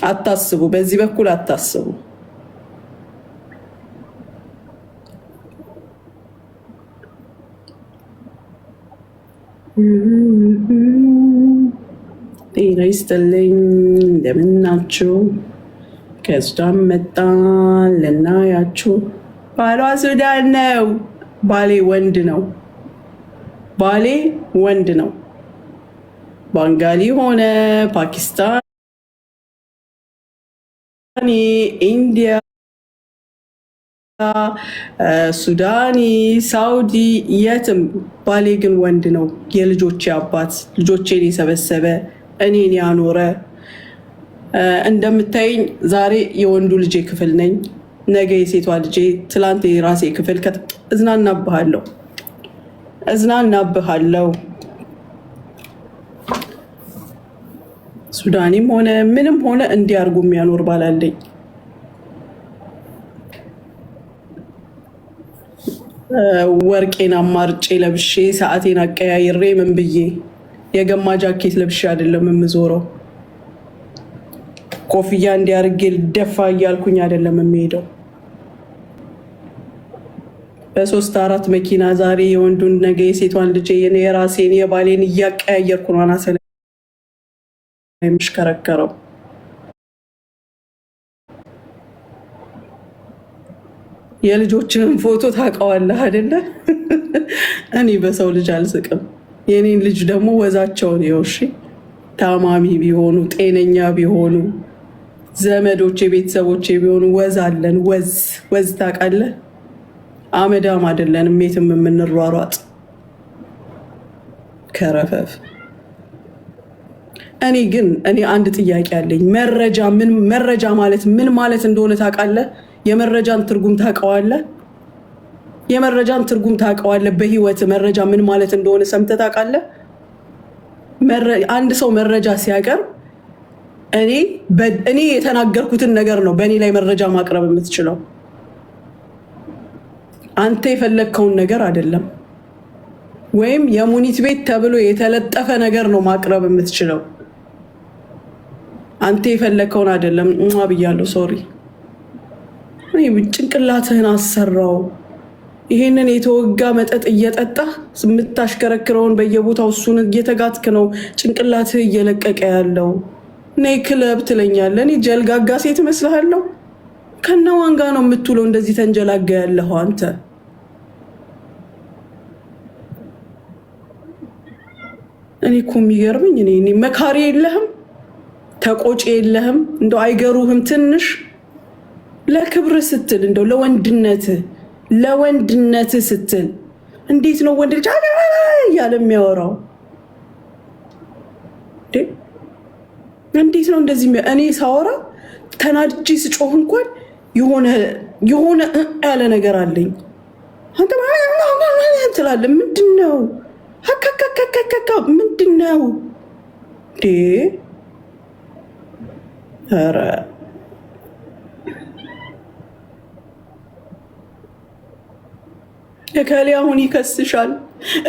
አታስቡ፣ በዚህ በኩል አታስቡ። ጤና ይስጥልኝ፣ እንደምን ናችሁ? ከሱዳን መጣን ልናያችሁ። ባሏ ሱዳን ነው፣ ባሌ ወንድ ነው። ባሌ ወንድ ነው። ባንጋሊ ሆነ ፓኪስታኒ፣ ኢንዲያ፣ ሱዳኒ፣ ሳውዲ የትም ባሌ ግን ወንድ ነው። የልጆቼ አባት ልጆቼን የሰበሰበ እኔን ያኖረ። እንደምታይኝ ዛሬ የወንዱ ልጄ ክፍል ነኝ፣ ነገ የሴቷ ልጄ፣ ትላንት የራሴ ክፍል። እዝናናብሃለሁ። ሱዳኒም ሆነ ምንም ሆነ እንዲያርጉ የሚያኖር ባላለኝ። ወርቄን አማርጬ ለብሼ ሰዓቴን አቀያይሬ ምን ብዬ የገማ ጃኬት ለብሼ አይደለም የምዞረው። ኮፍያ እንዲያርጌ ልደፋ እያልኩኝ አይደለም የሚሄደው። በሶስት አራት መኪና ዛሬ የወንዱን ነገ የሴቷን ልጄ የራሴን የባሌን እያቀያየርኩ ነው አናሰ የሚሽከረከረው። የልጆችንም ፎቶ ታውቀዋለህ አይደለ? እኔ በሰው ልጅ አልስቅም። የኔን ልጅ ደግሞ ወዛቸውን ይወሺ ታማሚ ቢሆኑ ጤነኛ ቢሆኑ ዘመዶቼ ቤተሰቦቼ ቢሆኑ ወዝ አለን። ወዝ ታውቃለህ? አመዳም አይደለንም የትም የምንሯሯጥ ከረፈፍ። እኔ አንድ ጥያቄ አለኝ። መረጃ ማለት ምን ማለት እንደሆነ ታውቃለህ? የመረጃን ትርጉም ታውቀዋለህ? የመረጃን ትርጉም ታውቀዋለህ? በህይወት መረጃ ምን ማለት እንደሆነ ሰምተህ ታውቃለህ? አንድ ሰው መረጃ ሲያቀርብ እኔ የተናገርኩትን ነገር ነው በእኔ ላይ መረጃ ማቅረብ የምትችለው። አንተ የፈለግከውን ነገር አይደለም። ወይም የሙኒት ቤት ተብሎ የተለጠፈ ነገር ነው ማቅረብ የምትችለው። አንተ የፈለግከውን አይደለም። ብያለሁ። ሶሪ። ጭንቅላትህን አሰራው። ይሄንን የተወጋ መጠጥ እየጠጣ የምታሽከረክረውን በየቦታው እሱን እየተጋትክ ነው ጭንቅላትህ እየለቀቀ ያለው። ነይ ክለብ ትለኛለህ። እኔ ጀልጋጋ ሴት እመስልሃለሁ? ከነማን ጋር ነው የምትውለው እንደዚህ ተንጀላጋ ያለኸው አንተ? እኔ እኮ የሚገርመኝ እኔ መካሪ የለህም፣ ተቆጪ የለህም። እንደው አይገሩህም? ትንሽ ለክብር ስትል እንደው ለወንድነት ስትል እንዴት ነው ወንድ ልጅ እያለ የሚያወራው? እንዴት ነው እንደዚህ? እኔ ሳወራ ተናድጄ ስጮህ እንኳን የሆነ ያለ ነገር አለኝ። አንተ ትላለህ። ምንድን ነው ምንድን ነው? ኧረ እከሌ አሁን ይከስሻል።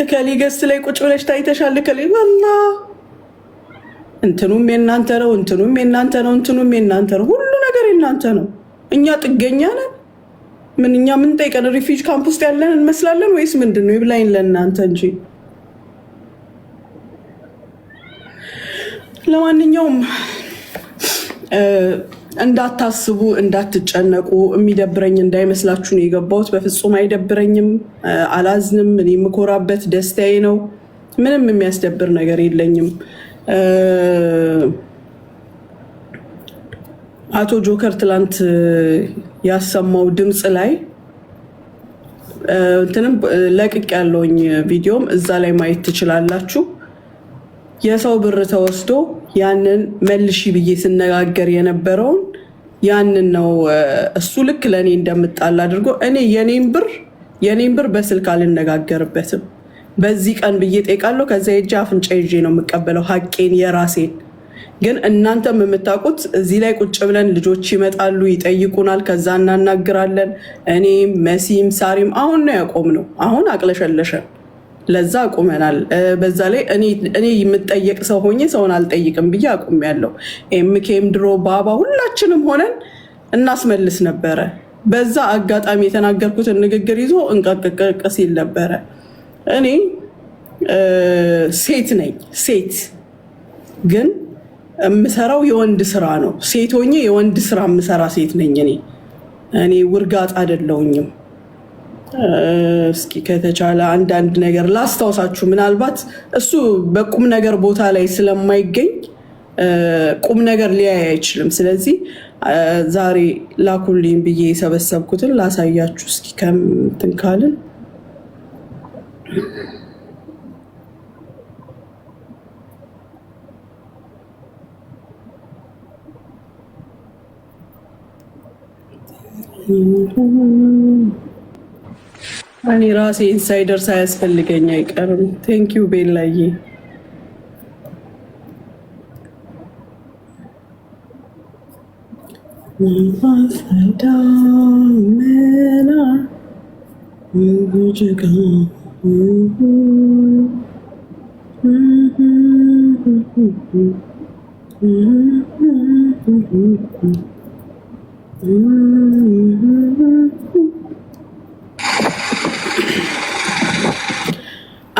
እከሌ ገስት ላይ ቁጭ ብለሽ ታይተሻል። እከሌ ዋላ እንትኑም የናንተ ነው፣ እንትኑም የናንተ ነው፣ እንትኑም የናንተ ነው። ሁሉ ነገር የናንተ ነው። እኛ ጥገኛ ነን። እኛ ምን ጠይቀን ሪፊውጅ ካምፕ ውስጥ ያለን እንመስላለን ወይስ ምንድን ነው? ይብላኝ ለእናንተ እንጂ። ለማንኛውም እንዳታስቡ፣ እንዳትጨነቁ። የሚደብረኝ እንዳይመስላችሁ ነው የገባሁት። በፍጹም አይደብረኝም፣ አላዝንም። እኔ የምኮራበት ደስታዬ ነው። ምንም የሚያስደብር ነገር የለኝም። አቶ ጆከር ትላንት ያሰማው ድምፅ ላይ እንትንም ለቅቅ ያለውኝ ቪዲዮም እዛ ላይ ማየት ትችላላችሁ። የሰው ብር ተወስዶ ያንን መልሺ ብዬ ስነጋገር የነበረውን ያንን ነው እሱ ልክ ለእኔ እንደምጣል አድርጎ እኔ የኔን ብር በስልክ አልነጋገርበትም። በዚህ ቀን ብዬ ጠይቃለሁ። ከዛ የእጅ አፍንጫ ይዤ ነው የምቀበለው ሀቄን የራሴን። ግን እናንተም የምታውቁት እዚህ ላይ ቁጭ ብለን ልጆች ይመጣሉ ይጠይቁናል፣ ከዛ እናናግራለን። እኔም መሲም ሳሪም አሁን ነው ያቆምነው። አሁን አቅለሸለሸን። ለዛ አቁመናል። በዛ ላይ እኔ የምጠየቅ ሰው ሆኜ ሰውን አልጠይቅም ብዬ አቁሜያለሁ። ኤምኬም ድሮ ባባ ሁላችንም ሆነን እናስመልስ ነበረ። በዛ አጋጣሚ የተናገርኩትን ንግግር ይዞ እንቀቅቅቅ ሲል ነበረ። እኔ ሴት ነኝ፣ ሴት ግን የምሰራው የወንድ ስራ ነው። ሴት ሆኜ የወንድ ስራ የምሰራ ሴት ነኝ። እኔ ውርጋጥ አይደለሁኝም። እስኪ ከተቻለ አንዳንድ ነገር ላስታውሳችሁ። ምናልባት እሱ በቁም ነገር ቦታ ላይ ስለማይገኝ ቁም ነገር ሊያይ አይችልም። ስለዚህ ዛሬ ላኩልኝ ብዬ የሰበሰብኩትን ላሳያችሁ እስኪ ከምትን ካልን እኔ ራሴ ኢንሳይደር ሳያስፈልገኝ አይቀርም። ቴንኪው ቤላዬ።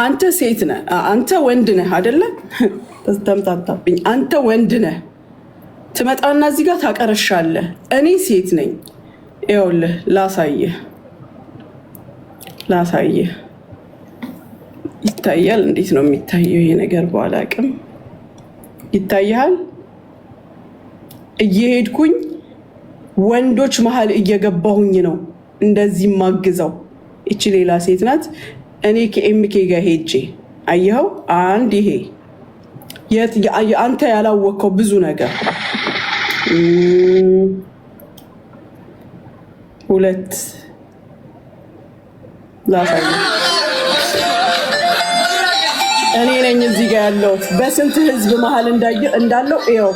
አንተ ሴት ነህ፣ አንተ ወንድ ነህ አይደለ? ተምታታብኝ። አንተ ወንድ ነህ፣ ትመጣና እዚህ ጋር ታቀረሻለህ። እኔ ሴት ነኝ። ይኸውልህ ላሳየህ። ይታያል? እንዴት ነው የሚታየው ይሄ ነገር? በኋላ አቅም ይታያል። እየሄድኩኝ ወንዶች መሀል እየገባሁኝ ነው እንደዚህ ማግዘው። እቺ ሌላ ሴት ናት። እኔ ከኤምኬ ጋር ሄጄ አየኸው። አንድ ይሄ አንተ ያላወቅከው ብዙ ነገር። ሁለት ላሳየህ። እኔ ነኝ እዚህ ጋር ያለሁት በስንት ህዝብ መሀል እንዳለው ይኸው።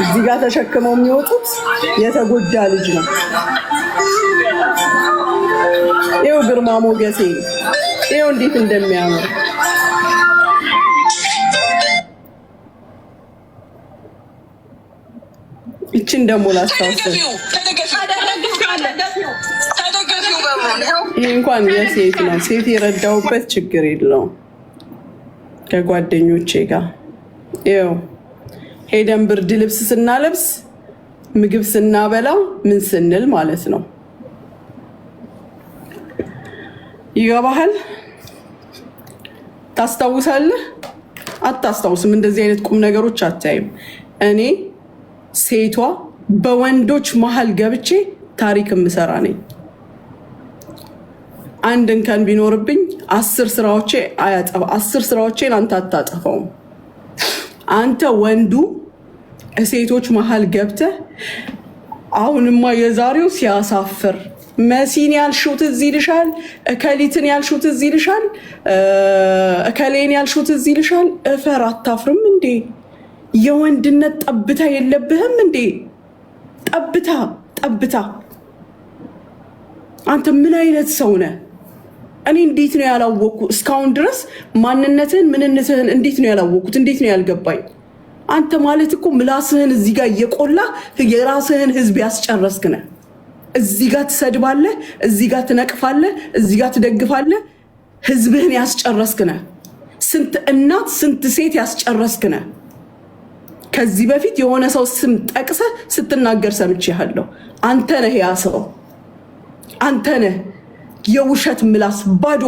እዚህ ጋር ተሸክመው የሚወጡት የተጎዳ ልጅ ነው። ይኸው ግርማ ሞገሴ፣ ይኸው እንዴት እንደሚያምር። እችን ደግሞ ላስታውስ። ይህ እንኳን የሴት ነው። ሴት የረዳሁበት ችግር የለውም። ከጓደኞቼ ጋር ይኸው ሄደን ብርድ ልብስ ስናለብስ፣ ምግብ ስናበላ፣ ምን ስንል ማለት ነው። ይገባሃል? ታስታውሳለህ? አታስታውስም? እንደዚህ አይነት ቁም ነገሮች አታይም። እኔ ሴቷ በወንዶች መሀል ገብቼ ታሪክ የምሰራ ነኝ። አንድ እንከን ቢኖርብኝ 10 ስራዎቼን አንተ አታጠፋውም። አንተ ወንዱ ሴቶች መሀል ገብተህ አሁንማ የዛሬው ሲያሳፍር፣ መሲን ያልሹት እዚህ ይልሻል፣ እከሊትን ያልሹት እዚህ ይልሻል፣ እከሌን ያልሹት እዚህ ይልሻል። እፈር አታፍርም እንዴ? የወንድነት ጠብታ የለብህም እንዴ? ጠብታ። አንተ ምን አይነት ሰው ነህ? እኔ እንዴት ነው ያላወቅኩ? እስካሁን ድረስ ማንነትህን ምንነትህን እንዴት ነው ያላወቅኩት? እንዴት ነው ያልገባኝ? አንተ ማለት እኮ ምላስህን እዚህ ጋር እየቆላ የራስህን ህዝብ ያስጨረስክ ነህ። እዚህ ጋር ትሰድባለህ፣ እዚህ ጋር ትነቅፋለህ፣ እዚህ ጋር ትደግፋለህ። ህዝብህን ያስጨረስክ ነህ። ስንት እናት ስንት ሴት ያስጨረስክ ነህ። ከዚህ በፊት የሆነ ሰው ስም ጠቅሰህ ስትናገር ሰምቼሃለሁ። አንተ ነህ ያ ሰው። አንተ ነህ የውሸት ምላስ፣ ባዶ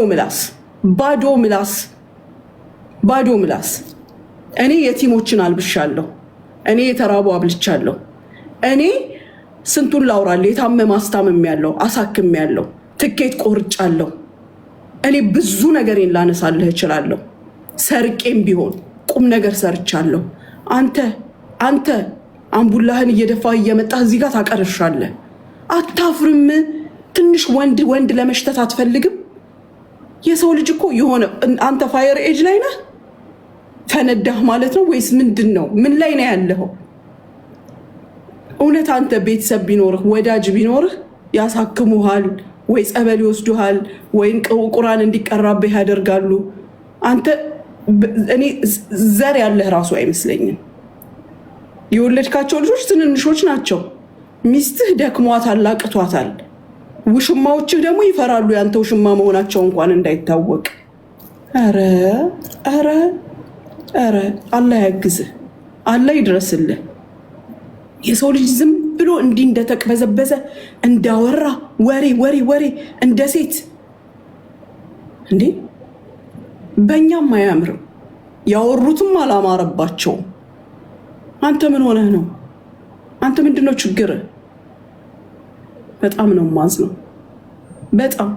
ምላስ። እኔ የቲሞችን አልብሻለሁ። እኔ የተራቡ አብልቻለሁ። እኔ ስንቱን ላውራለሁ። የታመመ አስታምም ያለው አሳክም ያለው ትኬት ቆርጫለሁ። እኔ ብዙ ነገሬን ላነሳልህ እችላለሁ። ሰርቄም ቢሆን ቁም ነገር ሰርቻለሁ። አንተ አምቡላህን እየደፋ እየመጣህ እዚህ ጋር ታቀርሻለህ። አታፍርም? ትንሽ ወንድ ለመሽተት አትፈልግም? የሰው ልጅ እኮ የሆነ አንተ ፋየር ኤጅ ላይ ነህ። ፈነዳህ ማለት ነው ወይስ ምንድን ነው? ምን ላይ ነው ያለኸው? እውነት አንተ ቤተሰብ ቢኖርህ ወዳጅ ቢኖርህ ያሳክሙሃል፣ ወይ ጸበል ይወስዱሃል ወይ ቁርአን እንዲቀራብህ ያደርጋሉ። አንተ እኔ ዘር ያለህ ራሱ አይመስለኝም። የወለድካቸው ልጆች ትንንሾች ናቸው። ሚስትህ ደክሟታል፣ አቅቷታል። ውሽማዎችህ ደግሞ ይፈራሉ ያንተ ውሽማ መሆናቸው እንኳን እንዳይታወቅ። ኧረ ኧረ ኧረ አላህ ያግዝህ፣ አላህ ይድረስልህ። የሰው ልጅ ዝም ብሎ እንዲህ እንደተቅበዘበዘ እንዳወራ ወሬ ወሬ ወሬ እንደ ሴት እንዴ! በእኛም አያምርም። ያወሩትም አላማረባቸውም። አንተ ምን ሆነህ ነው? አንተ ምንድነው ችግርህ? በጣም ነው ማዝነው። በጣም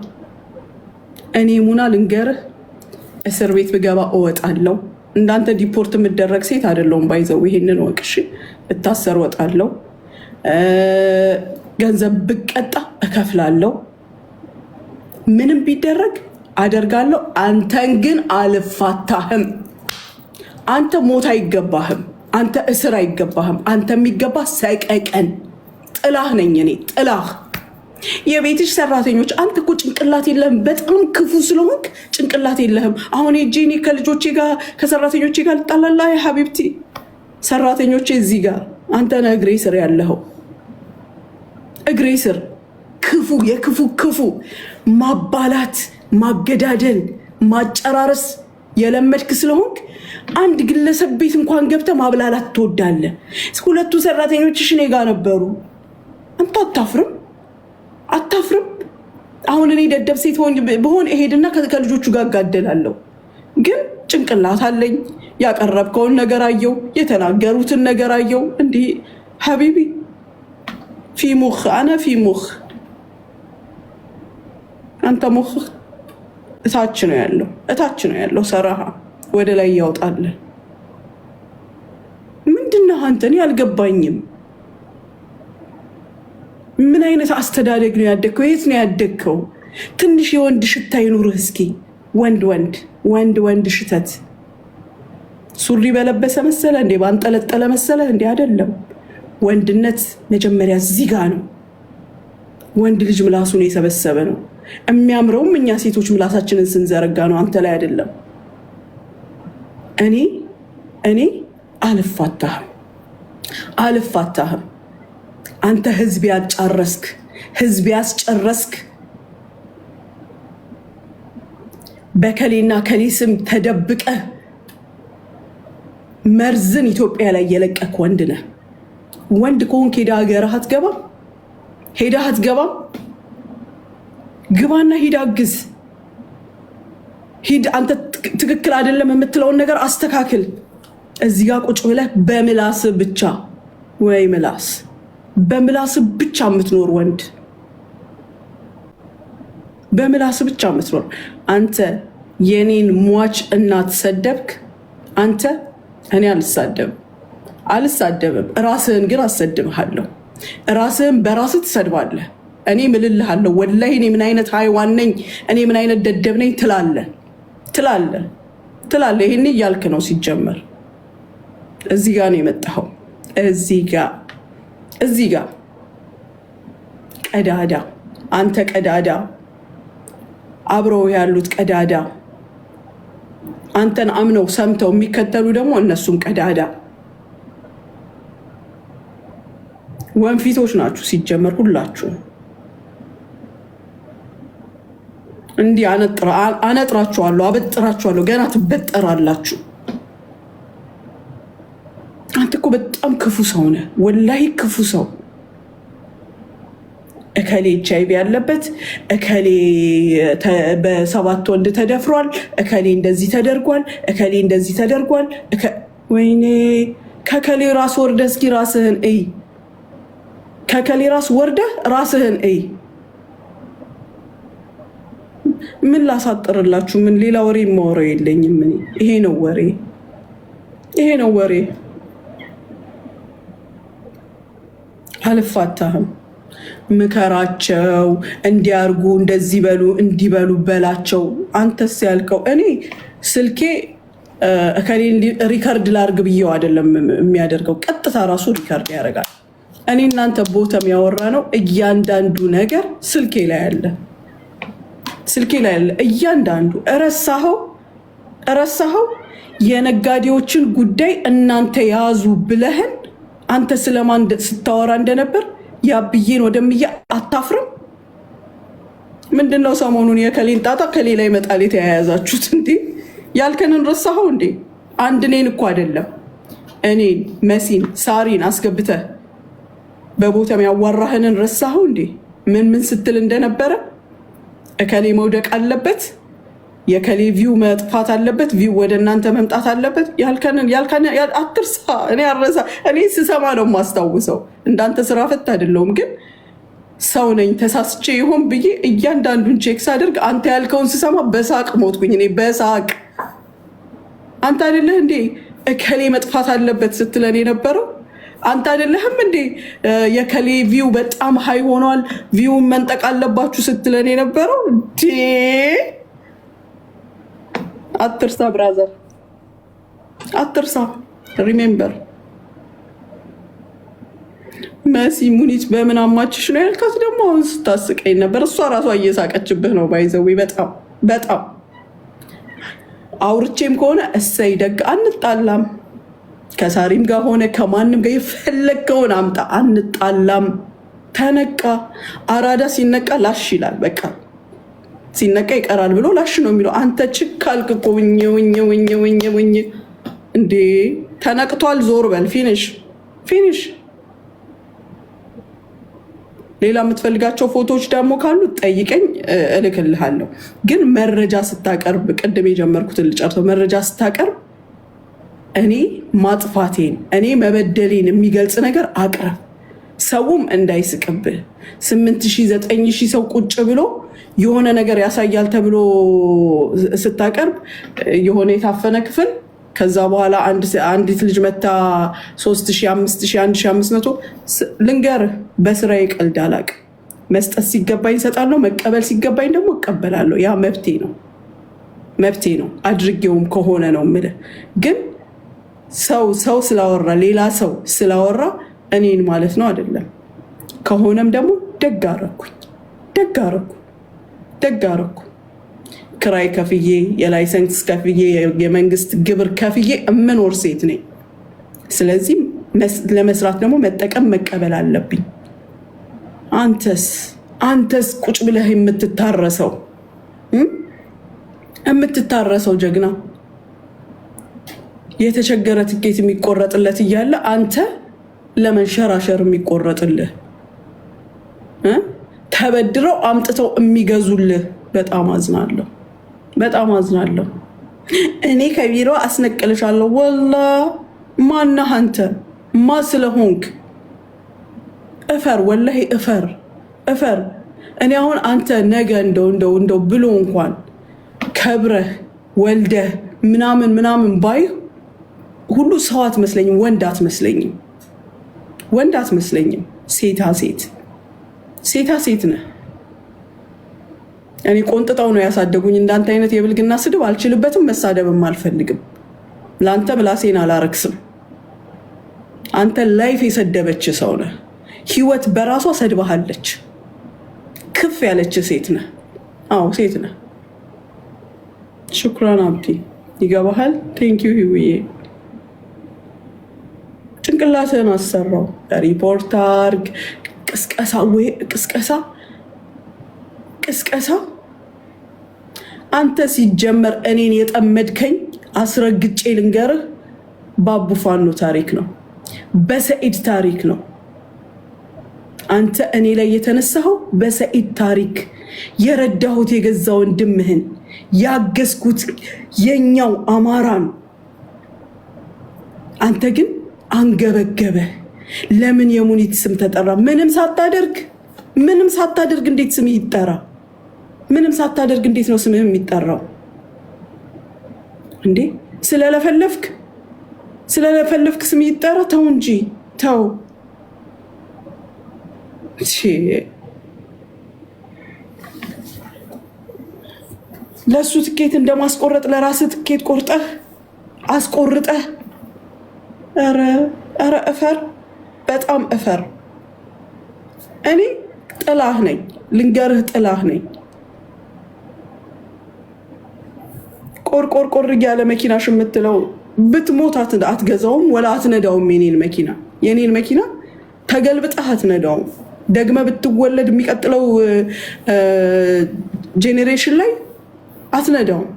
እኔ ሙና ልንገርህ፣ እስር ቤት ብገባ እወጣለሁ። እንዳንተ ዲፖርት የምደረግ ሴት አይደለሁም። ባይዘው ይሄንን ወቅሽ እታሰር እወጣለሁ። ገንዘብ ብቀጣ እከፍላለሁ። ምንም ቢደረግ አደርጋለሁ። አንተን ግን አልፋታህም። አንተ ሞት አይገባህም። አንተ እስር አይገባህም። አንተ የሚገባ ሰቀቀን ጥላህ ነኝ እኔ ጥላህ። የቤትሽ ሰራተኞች አንተ እኮ ጭንቅላት የለህም። በጣም ክፉ ስለሆንክ ጭንቅላት የለህም። አሁን እኔ ከልጆቼ ጋር ከሰራተኞቼ ጋር ልጣላላ ሀቢብቲ። ሰራተኞቼ እዚህ ጋር አንተ ነህ እግሬ ስር ያለኸው። እግሬ ስር ክፉ የክፉ ክፉ ማባላት፣ ማገዳደል፣ ማጨራረስ የለመድክ ስለሆንክ አንድ ግለሰብ ቤት እንኳን ገብተህ ማብላላት ትወዳለህ። ሁለቱ ሰራተኞችሽ እኔ ጋር ነበሩ። አንተ አታፍርም? አታፍርም? አሁን እኔ ደደብ ሴት ብሆን እሄድና ከልጆቹ ጋር እጋደላለሁ። ግን ጭንቅላት አለኝ። ያቀረብከውን ነገር አየው፣ የተናገሩትን ነገር አየው። እንዲህ ሀቢቢ ፊ ሙኽ አነ ፊ ሙኽ፣ አንተ ሙኽ እታች ነው ያለው፣ እታች ነው ያለው። ሰራሃ ወደ ላይ ያወጣል። ምንድነው አንተ? እኔ አልገባኝም። ምን አይነት አስተዳደግ ነው ያደግከው? የት ነው ያደግከው? ትንሽ የወንድ ሽታ ይኑርህ እስኪ። ወንድ ወንድ ወንድ ወንድ ሽተት ሱሪ በለበሰ መሰለ እንዴ? ባንጠለጠለ መሰለ እንዴ? አይደለም። ወንድነት መጀመሪያ እዚህ ጋ ነው። ወንድ ልጅ ምላሱን የሰበሰበ ነው። የሚያምረውም እኛ ሴቶች ምላሳችንን ስንዘረጋ ነው፣ አንተ ላይ አይደለም። እኔ አልፋታህም፣ አልፋታህም። አንተ ህዝብ ያጫረስክ፣ ህዝብ ያስጨረስክ፣ በከሌና ከሌ ስም ተደብቀህ መርዝን ኢትዮጵያ ላይ የለቀክ ወንድ ነህ። ወንድ ከሆንክ ሄዳ ሀገርህ አትገባም? ሄዳ አትገባም? ግባና ሂድ አግዝ። ሂድ አንተ ትክክል አይደለም የምትለውን ነገር አስተካክል። እዚህ ጋር ቁጭ ብለህ በምላስ ብቻ ወይ ምላስ በምላስ ብቻ የምትኖር ወንድ፣ በምላስ ብቻ የምትኖር አንተ የኔን ሟች እናት ሰደብክ። አንተ እኔ አልሳደብም። ራስህን ግን አሰድብሃለሁ። ራስህን በራስህ ትሰድባለህ። እኔ ምልልሃለሁ ወላሂ እኔ ምን አይነት ሃይዋን ነኝ፣ እኔ ምን አይነት ደደብ ነኝ ትላለህ። ይሄኔ እያልክ ነው ሲጀመር። እዚህ ጋር ነው የመጣኸው። እዚህ ጋር ቀዳዳ፣ አንተ ቀዳዳ፣ አብረው ያሉት ቀዳዳ፣ አንተን አምነው ሰምተው የሚከተሉ ደግሞ እነሱም ቀዳዳ ወንፊቶች ናችሁ ሲጀመር ሁላችሁ። እንዲህ አነጥራችኋለሁ፣ አበጥራችኋለሁ፣ ገና ትበጠራላችሁ። አንተ እኮ በጣም ክፉ ሰው ነህ፣ ወላሂ ክፉ ሰው። እከሌ ኤችአይቪ ያለበት፣ እከሌ በ7 ወንድ ተደፍሯል፣ እከሌ እንደዚህ ተደርጓል፣ እከሌ እንደዚህ ተደርጓል። ወይኔ ከከሌ ራስ ወርደህ እስኪ ራስህን እይ። ከከሌ ራስ ወርደህ ራስህን እይ። ምን ላሳጥርላችሁ? ምን ሌላ ወሬ የማወራው የለኝም። ይሄ ነው ወሬ። አልፋታህም። ምከራቸው፣ እንዲያርጉ፣ እንደዚህ በሉ፣ እንዲበሉ በላቸው። አንተስ ያልከው እኔ ስልኬ እከሌን ሪከርድ ላርግ ብዬው አይደለም የሚያደርገው፣ ቀጥታ ራሱ ሪከርድ ያደርጋል። እኔ እናንተ ቦተም ያወራ ነው እያንዳንዱ ነገር ስልኬ ላይ አለ። ስልኬ ላይ ያለ እያንዳንዱ እረሳኸው። የነጋዴዎችን ጉዳይ እናንተ ያዙ ብለህን አንተ ስለማን ስታወራ እንደነበር ያብዬን ወደምያ አታፍርም? ምንድነው ሰሞኑን የከሌን ጣጣ ከሌላ ይመጣል የተያያዛችሁት እንዴ? ያልከንን ረሳኸው እንዴ? አንድ እኔን እኮ አይደለም እኔን መሲን ሳሪን አስገብተህ በቦታም ያዋራህንን ረሳኸው እንዴ? ምን ስትል እንደነበረ እከሌ መውደቅ አለበት፣ የከሌ ቪው መጥፋት አለበት፣ ቪው ወደ እናንተ መምጣት አለበት። ያልከንን አትርሳ። እኔ ስሰማ ነው የማስታውሰው። እንዳንተ ስራ ፈት አይደለሁም፣ ግን ሰው ነኝ። ተሳስቼ ይሆን ብዬ እያንዳንዱን ቼክ ሳደርግ አንተ ያልከውን ስሰማ በሳቅ ሞትኩኝ። እኔ በሳቅ አንተ አይደለህ እንዴ እከሌ መጥፋት አለበት ስትለን የነበረው? አንተ አይደለህም እንዴ የከሌ ቪው በጣም ሀይ ሆኗል፣ ቪውን መንጠቅ አለባችሁ ስትለን የነበረው? አትርሳ ብራዘር፣ አትርሳ። ሪሜምበር መሲ ሙኒት በምን አማችሽ ነው ያልካት ደግሞ አሁን ስታስቀኝ ነበር። እሷ ራሷ እየሳቀችብህ ነው። ባይዘዊ በጣም አውርቼም ከሆነ እሰይ ደግ፣ አንጣላም። ከሳሪም ጋር ሆነ ከማንም ጋር የፈለግከውን አምጣ፣ አንጣላም። ተነቃ። አራዳ ሲነቃ ላሽ ይላል። በቃ ሲነቃ ይቀራል ብሎ ላሽ ነው የሚለው። አንተ ችካልክ እኮ ውኝ እንዴ! ተነቅቷል። ዞር በል። ፊኒሽ። ሌላ የምትፈልጋቸው ፎቶዎች ደግሞ ካሉ ጠይቀኝ፣ እልክልሃለሁ። ግን መረጃ ስታቀርብ፣ ቅድም የጀመርኩትን ልጨርሰው። መረጃ ስታቀርብ እኔ ማጥፋቴን እኔ መበደሌን የሚገልጽ ነገር አቅርብ። ሰውም እንዳይስቅብህ። 8,000 9,000 ሰው ቁጭ ብሎ የሆነ ነገር ያሳያል ተብሎ ስታቀርብ የሆነ የታፈነ ክፍል፣ ከዛ በኋላ አንዲት ልጅ መታ 3,000 5,000 1,500 ልንገርህ፣ በስራዬ ቀልድ አላውቅም። መስጠት ሲገባኝ እሰጣለሁ፣ መቀበል ሲገባኝ ደግሞ እቀበላለሁ። ያ መብቴ ነው። አድርጌውም ከሆነ ነው የምልህ። ግን ሰው ስላወራ ሌላ ሰው ስላወራ እኔን ማለት ነው አይደለም። ከሆነም ደግሞ ደግ አደረኩ። ክራይ ከፍዬ የላይሰንስ ከፍዬ የመንግስት ግብር ከፍዬ እምኖር ሴት ነኝ። ስለዚህ ለመስራት ደግሞ መጠቀም መቀበል አለብኝ። አንተስ ቁጭ ብለህ የምትታረሰው ጀግና የተቸገረ ትኬት የሚቆረጥለት እያለ አንተ ለመንሸራሸር የሚቆረጥልህ፣ ተበድረው አምጥተው የሚገዙልህ። በጣም አዝናለሁ። እኔ ከቢሮ አስነቅልሻለሁ። ወላ ማነህ አንተ? ማ ስለሆንክ እፈር፣ ወላሂ እፈር። እኔ አሁን አንተ ነገ እንደው ብሎ እንኳን ከብረህ ወልደህ ምናምን ባይ ሁሉ ሰው አትመስለኝም፣ ወንድ አትመስለኝም። ሴታ ሴት ነህ። እኔ ቆንጥጠው ነው ያሳደጉኝ። እንዳንተ አይነት የብልግና ስድብ አልችልበትም፣ መሳደብም አልፈልግም። ለአንተ ምላሴን አላረክስም። አንተ ላይፍ የሰደበች ሰው ነህ። ህይወት በራሷ ሰድባሃለች። ክፍ ያለች ሴት ነህ። አዎ ሴት ነህ። ሹክራን አብዲ፣ ይገባሃል። ቴንኪዩ ህውዬ። ጭንቅላትህን አሰራው። ሪፖርት አርግ። ቅስቀሳ አንተ ሲጀመር እኔን የጠመድከኝ አስረግጬ ልንገርህ፣ ባቡ ፋኖ ታሪክ ነው፣ በሰኢድ ታሪክ ነው። አንተ እኔ ላይ የተነሳኸው በሰኢድ ታሪክ፣ የረዳሁት የገዛ ወንድምህን ያገዝኩት የኛው አማራን። አንተ ግን አንገበገበ። ለምን የሙኒት ስም ተጠራ? ምንም ሳታደርግ እንዴት ስምህ ይጠራ? ምንም ሳታደርግ እንዴት ነው ስምህ የሚጠራው እንዴ? ስለለፈለፍክ ስምህ ይጠራ? ተው እንጂ ተው። ለሱ ትኬት እንደማስቆረጥ ለራስህ ትኬት ቆርጠህ አስቆርጠህ። ኧረ እፈር፣ በጣም እፈር። እኔ ጥላህ ነኝ፣ ልንገርህ፣ ጥላህ ነኝ። ቆርቆር ያለ መኪናሽ የምትለው ብትሞት አትገዛውም ወላ አትነዳውም። የኔን መኪና ተገልብጠህ አትነዳውም። ደግመ ብትወለድ የሚቀጥለው ጄኔሬሽን ላይ አትነዳውም።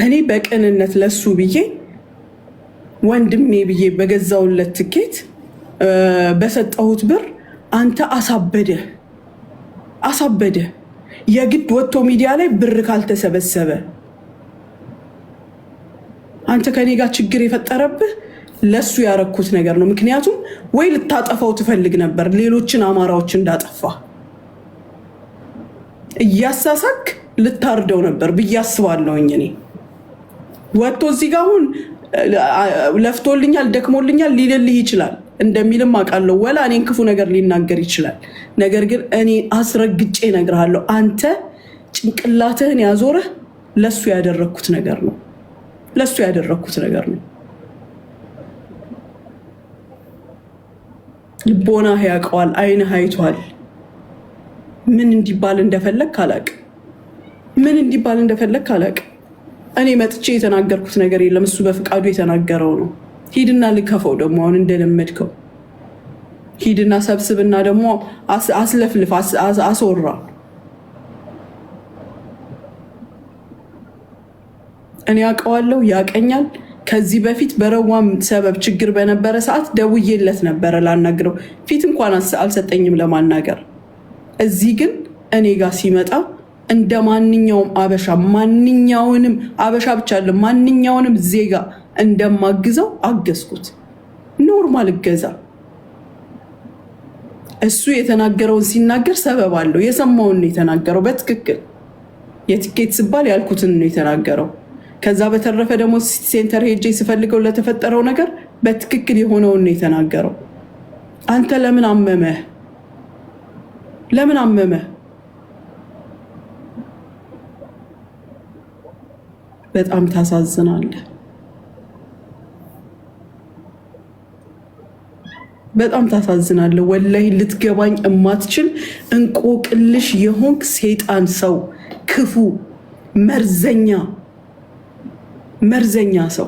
እኔ በቅንነት ለሱ ብዬ ወንድሜ ብዬ በገዛውለት ትኬት በሰጠሁት ብር አንተ አሳበደ። የግድ ወጥቶ ሚዲያ ላይ ብር ካልተሰበሰበ አንተ ከኔ ጋር ችግር የፈጠረብህ ለሱ ያረኩት ነገር ነው። ምክንያቱም ወይ ልታጠፋው ትፈልግ ነበር ሌሎችን አማራዎች እንዳጠፋ እያሳሳክ ልታርደው ነበር ብዬ አስባለሁኝ። እኔ ወጥቶ እዚህ ጋር አሁን ለፍቶልኛል ደክሞልኛል ሊልልህ ይችላል እንደሚልም አውቃለሁ። ወላ እኔን ክፉ ነገር ሊናገር ይችላል። ነገር ግን እኔ አስረግጬ እነግርሃለሁ፣ አንተ ጭንቅላትህን ያዞረህ ለሱ ያደረኩት ነገር ነው። ልቦናህ ያውቀዋል፣ አይንህ አይቷል። ምን እንዲባል እንደፈለግ አላውቅም። እኔ መጥቼ የተናገርኩት ነገር የለም። እሱ በፍቃዱ የተናገረው ነው። ሂድና ልከፈው ደግሞ አሁን እንደለመድከው ሂድና ሰብስብና ደግሞ አስለፍልፍ አስወራ። እኔ አውቀዋለሁ፣ ያቀኛል። ከዚህ በፊት በረዋም ሰበብ ችግር በነበረ ሰዓት ደውዬለት ነበረ ላናግረው። ፊት እንኳን አልሰጠኝም ለማናገር። እዚህ ግን እኔ ጋር ሲመጣ እንደ ማንኛውም አበሻ ማንኛውንም አበሻ ብቻ አለ ማንኛውንም ዜጋ እንደማግዘው አገዝኩት። ኖርማል እገዛ። እሱ የተናገረውን ሲናገር ሰበብ አለው። የሰማውን ነው የተናገረው በትክክል። የትኬት ስባል ያልኩትን ነው የተናገረው። ከዛ በተረፈ ደግሞ ሴንተር ሄጄ ስፈልገው ለተፈጠረው ነገር በትክክል የሆነውን ነው የተናገረው። አንተ ለምን አመመህ? በጣም ታሳዝናለህ። ወላሂ ልትገባኝ እማትችል እንቆቅልሽ የሆንክ ሰይጣን ሰው፣ ክፉ መርዘኛ ሰው።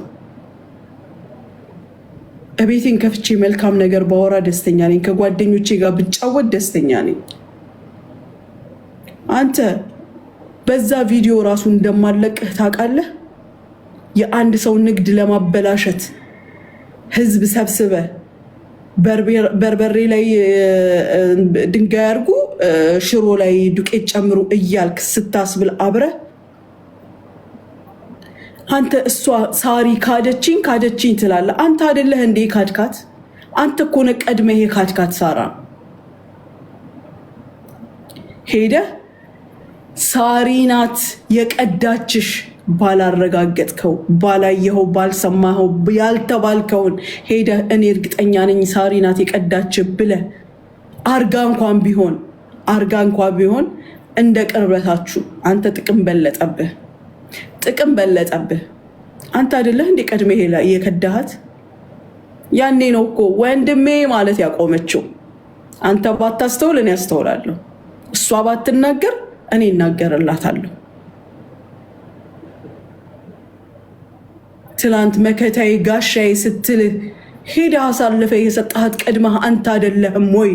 እቤቴን ከፍቼ መልካም ነገር ባወራ ደስተኛ ነኝ። ከጓደኞቼ ጋር ብጫወት ደስተኛ ነኝ። አንተ በዛ ቪዲዮ ራሱ እንደማለቅህ ታውቃለህ። የአንድ ሰው ንግድ ለማበላሸት ህዝብ ሰብስበ በርበሬ ላይ ድንጋይ አድርጉ፣ ሽሮ ላይ ዱቄት ጨምሩ እያልክ ስታስብል አብረህ አንተ እሷ ሳሪ ካደችኝ ትላለህ። አንተ አይደለህ እንዴ ካድካት? አንተ እኮ ነህ ቀድመህ ካድካት። ሳራ ሄደህ ሳሪ ናት የቀዳችሽ ባላረጋገጥከው፣ ባላየኸው፣ ባልሰማኸው ያልተባልከውን ሄደህ እኔ እርግጠኛ ነኝ ሳሪ ናት የቀዳችህ ብለህ አርጋ እንኳን ቢሆን እንደ ቅርበታችሁ አንተ ጥቅም በለጠብህ። አንተ አይደለህ እንደ ቀድመህ የከዳሃት? ያኔ ነው እኮ ወንድሜ ማለት ያቆመችው። አንተ ባታስተውል እኔ አስተውላለሁ። እሷ ባትናገር እኔ እናገርላታለሁ። ትላንት መከታዬ ጋሻዬ ስትልህ ሄደህ አሳልፈህ የሰጣሃት ቀድመህ አንተ አይደለህም ወይ?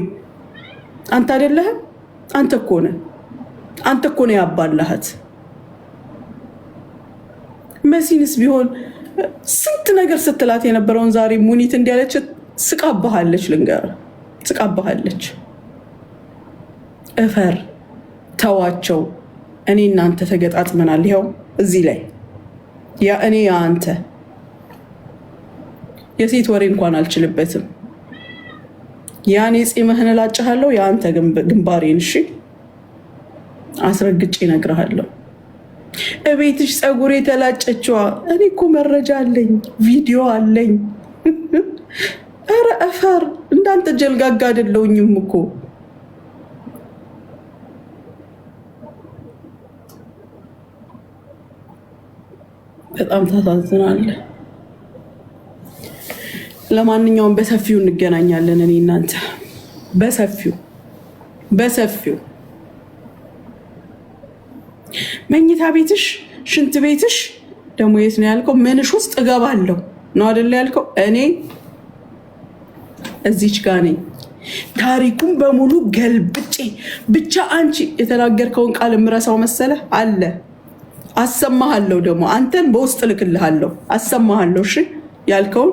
አንተ እኮ ነህ ያባላሃት። መሲንስ ቢሆን ስንት ነገር ስትላት የነበረውን ዛሬ ሙኒት እንዲያለች ስቃባሃለች። ልንገርህ፣ ስቃባሃለች። እፈር፣ ተዋቸው። እኔ እናንተ ተገጣጥመናል። ይኸው እዚህ ላይ ያ እኔ ያ አንተ። የሴት ወሬ እንኳን አልችልበትም። ያኔ ጺምህን እላጭሃለሁ፣ የአንተ ግንባሬን። እሺ አስረግጬ እነግርሃለሁ። እቤትሽ ፀጉር የተላጨችዋ እኔ እኮ መረጃ አለኝ፣ ቪዲዮ አለኝ። ኧረ እፈር፣ እንዳንተ ጀልጋጋ አይደለሁኝም እኮ። በጣም ታሳዝናለህ። ለማንኛውም በሰፊው እንገናኛለን እኔ እናንተ በሰፊው። መኝታ ቤትሽ ሽንት ቤትሽ ደግሞ የት ነው ያልከው? ምንሽ ውስጥ እገባለሁ ነው አይደል ያልከው? እኔ እዚች ጋር ነኝ። ታሪኩን በሙሉ ገልብጬ ብቻ አንቺ የተናገርከውን ቃል ምረሳው መሰለ አለ አሰማሃለሁ። ደግሞ አንተን በውስጥ ልክልሃለሁ አሰማሃለሁ። እሺ ያልከውን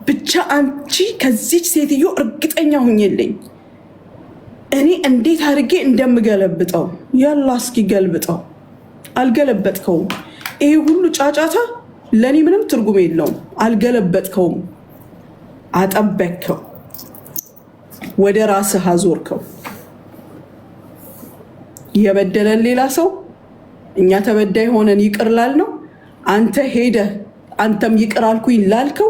ብቻ አንቺ ከዚች ሴትዮ እርግጠኛ ሁኝልኝ። እኔ እንዴት አድርጌ እንደምገለብጠው ያላ እስኪ ገልብጠው። አልገለበጥከውም። ይሄ ሁሉ ጫጫታ ለእኔ ምንም ትርጉም የለውም። አልገለበጥከውም። አጠበቅከው፣ ወደ ራስህ አዞርከው። የበደለን ሌላ ሰው እኛ ተበዳይ ሆነን ይቅር ላልነው አንተ ሄደህ አንተም ይቅር አልኩኝ ላልከው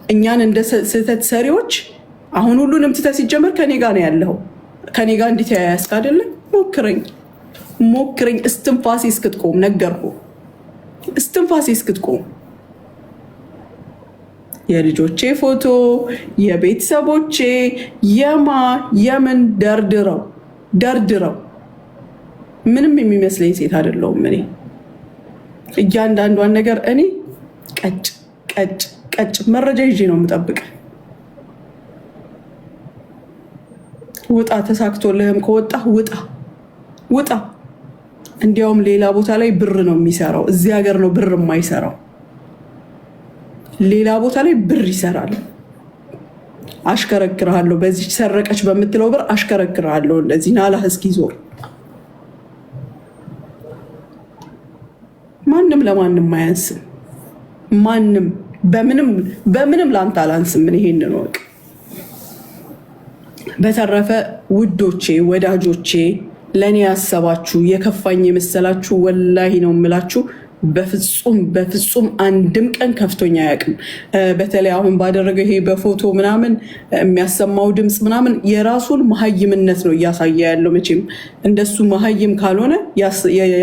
እኛን እንደ ስህተት ሰሪዎች አሁን ሁሉንም ትተህ ሲጀመር ከኔ ጋር ነው ያለው። ከኔ ጋር እንዲተያያስክ አይደለም። ሞክረኝ እስትንፋሴ እስክትቆም ነገርኩህ። እስትንፋሴ እስክትቆም የልጆቼ ፎቶ የቤተሰቦቼ የምን ደርድረው ምንም የሚመስለኝ ሴት አይደለሁም። እኔ እያንዳንዷን ነገር እኔ ቀጭ መረጃ ይዤ ነው የምጠብቅ። ውጣ፣ ተሳክቶልህም ከወጣ ውጣ። እንዲያውም ሌላ ቦታ ላይ ብር ነው የሚሰራው፣ እዚህ ሀገር ነው ብር የማይሰራው። ሌላ ቦታ ላይ ብር ይሰራል። አሽከረክርሃለሁ፣ በዚህ ሰረቀች በምትለው ብር አሽከረክርሃለሁ። እንደዚህ ናላህ እስኪ ዞር። ማንም ለማንም አያንስም። ማንም በምንም ላንተ አላንስም። ምን ይሄንን ወቅ። በተረፈ ውዶቼ፣ ወዳጆቼ፣ ለእኔ ያሰባችሁ የከፋኝ የመሰላችሁ ወላሂ ነው የምላችሁ በፍጹም አንድም ቀን ከፍቶኛ አያውቅም። በተለይ አሁን ባደረገው ይሄ በፎቶ ምናምን የሚያሰማው ድምፅ ምናምን የራሱን መሀይምነት ነው እያሳየ ያለው። መቼም እንደሱ መሀይም ካልሆነ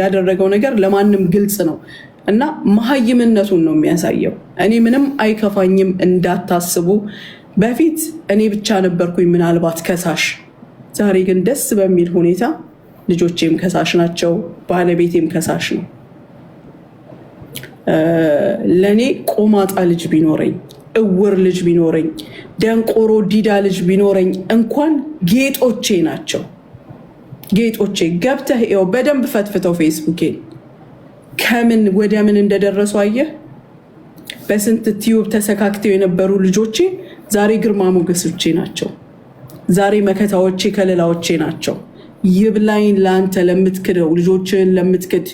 ያደረገው ነገር ለማንም ግልጽ ነው እና መሀይምነቱን ነው የሚያሳየው። እኔ ምንም አይከፋኝም እንዳታስቡ። በፊት እኔ ብቻ ነበርኩኝ ምናልባት ከሳሽ። ዛሬ ግን ደስ በሚል ሁኔታ ልጆቼም ከሳሽ ናቸው፣ ባለቤቴም ከሳሽ ነው። ለእኔ ቆማጣ ልጅ ቢኖረኝ፣ እውር ልጅ ቢኖረኝ፣ ደንቆሮ ዲዳ ልጅ ቢኖረኝ እንኳን ጌጦቼ ናቸው። ጌጦቼ ገብተህ ይኸው በደንብ ፈትፍተው ፌስቡኬን ከምን ወደ ምን እንደደረሱ አየህ። በስንት ቲዩብ ተሰካክተው የነበሩ ልጆቼ ዛሬ ግርማ ሞገሶቼ ናቸው። ዛሬ መከታዎቼ፣ ከለላዎቼ ናቸው። ይብላኝ ለአንተ ለምትክደው፣ ልጆችህን ለምትክድ፣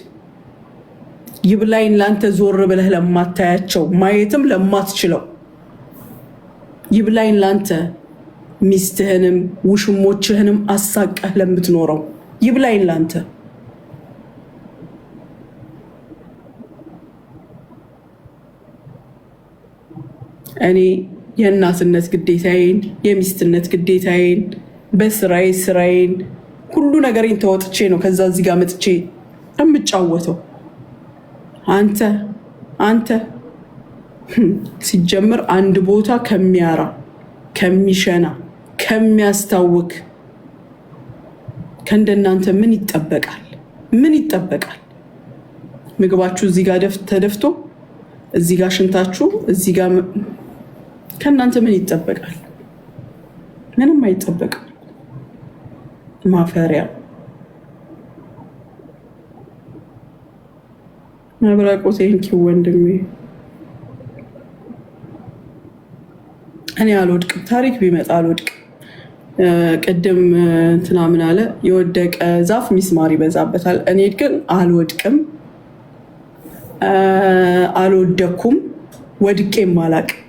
ይብላኝ ለአንተ ዞር ብለህ ለማታያቸው፣ ማየትም ለማትችለው፣ ይብላኝ ለአንተ ሚስትህንም ውሽሞችህንም አሳቀህ ለምትኖረው፣ ይብላኝ ለአንተ። እኔ የእናትነት ግዴታዬን የሚስትነት ግዴታዬን ስራዬን ሁሉ ነገሬን ተወጥቼ ነው ከዛ እዚህ ጋር መጥቼ የምጫወተው። አንተ ሲጀምር አንድ ቦታ ከሚያራ ከሚሸና ከሚያስታውክ ከእንደናንተ ምን ይጠበቃል? ምግባችሁ እዚህ ጋር ተደፍቶ እዚህ ጋር ሽንታችሁ እዚህ ጋር ከእናንተ ምን ይጠበቃል? ምንም አይጠበቅም። ማፈሪያ መብራቆ ቴንኪው ወንድሜ። እኔ አልወድቅም፣ ታሪክ ቢመጣ አልወድቅም። ቅድም እንትና ምን አለ? የወደቀ ዛፍ ሚስማር ይበዛበታል። እኔ ግን አልወድቅም፣ አልወደኩም፣ ወድቄም አላቅም።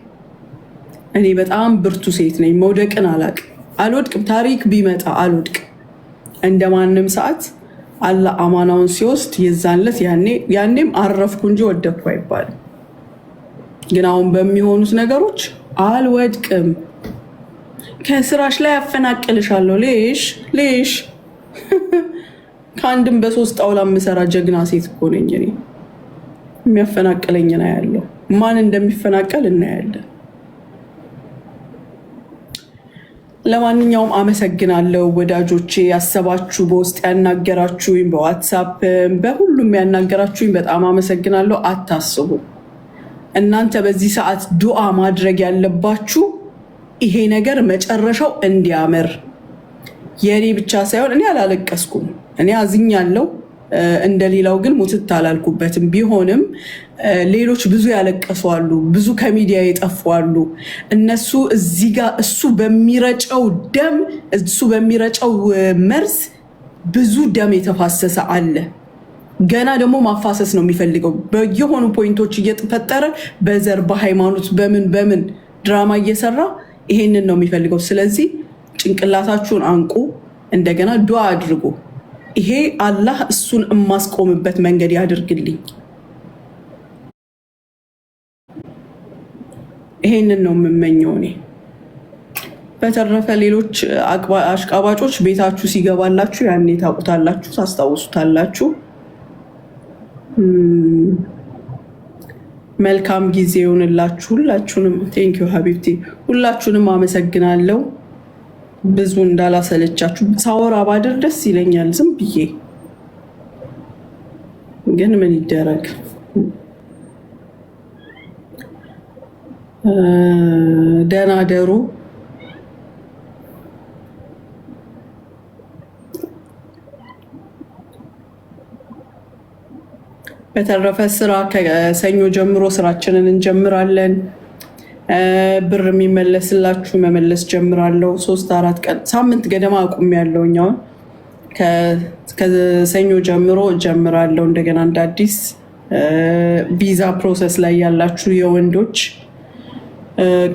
እኔ በጣም ብርቱ ሴት ነኝ። መውደቅን አልወድቅም። ታሪክ ቢመጣ አልወድቅም። እንደማንም ሰዓት አላህ አማናውን ሲወስድ የዛንለት ያኔም አረፍኩ እንጂ ወደቅኩ አይባልም። ግን አሁን በሚሆኑት ነገሮች አልወድቅም። ከስራሽ ላይ ያፈናቅልሻለሁ። ሌሽ ከአንድም በሶስት ጣውላ የምሰራ ጀግና ሴት እኮ ነኝ እኔ። የሚያፈናቅለኝ ነው ያለው። ማን እንደሚፈናቀል እናያለን። ለማንኛውም አመሰግናለሁ ወዳጆቼ፣ ያሰባችሁ በውስጥ ያናገራችሁኝ፣ በዋትሳፕ በሁሉም ያናገራችሁኝ በጣም አመሰግናለሁ። አታስቡ፣ እናንተ በዚህ ሰዓት ዱዓ ማድረግ ያለባችሁ ይሄ ነገር መጨረሻው እንዲያምር። የኔ ብቻ ሳይሆን እኔ አላለቀስኩም፣ እኔ አዝኛለሁ። እንደሌላው ግን ሙትት አላልኩበትም። ቢሆንም ሌሎች ብዙ ያለቀሱ አሉ፣ ብዙ ከሚዲያ የጠፉ አሉ። እነሱ እዚህ ጋር እሱ በሚረጨው ደም እሱ በሚረጨው መርዝ ብዙ ደም የተፋሰሰ አለ። ገና ደግሞ ማፋሰስ ነው የሚፈልገው። በየሆኑ ፖይንቶች እየተፈጠረ በዘር በሃይማኖት በምን ድራማ እየሰራ ይሄንን ነው የሚፈልገው። ስለዚህ ጭንቅላታችሁን አንቁ፣ እንደገና ዱዓ አድርጉ። ይሄ አላህ እሱን የማስቆምበት መንገድ ያድርግልኝ። ይሄንን ነው የምመኘው እኔ። በተረፈ ሌሎች አሽቃባጮች ቤታችሁ ሲገባላችሁ ያኔ ታውቁታላችሁ፣ ታስታውሱታላችሁ። መልካም ጊዜ ይሁንላችሁ ሁላችሁንም። ቴንኪዩ ሀቢብቲ፣ ሁላችሁንም አመሰግናለሁ። ብዙ እንዳላሰለቻችሁ ሳወራ ባድር ደስ ይለኛል። ዝም ብዬ ግን ምን ይደረግ። ደህና ደሩ። በተረፈ ስራ ከሰኞ ጀምሮ ስራችንን እንጀምራለን። ብር የሚመለስላችሁ መመለስ ጀምራለሁ። 3-4 ቀን ሳምንት ገደማ አቁም ያለውኛውን ከሰኞ ጀምሮ ጀምራለሁ። እንደገና እንደ አዲስ ቪዛ ፕሮሰስ ላይ ያላችሁ የወንዶች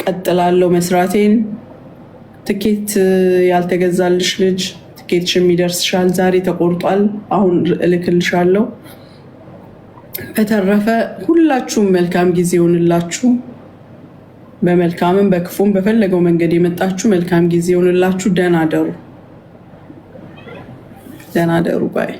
ቀጥላለሁ መስራቴን። ትኬት ያልተገዛልሽ ልጅ ትኬትሽ የሚደርስሻል። ዛሬ ተቆርጧል፣ አሁን እልክልሻለሁ። በተረፈ ሁላችሁም መልካም ጊዜ ይሆንላችሁ። በመልካምም በክፉም በፈለገው መንገድ የመጣችሁ መልካም ጊዜ ይሆንላችሁ። ደህና ደሩ ባይ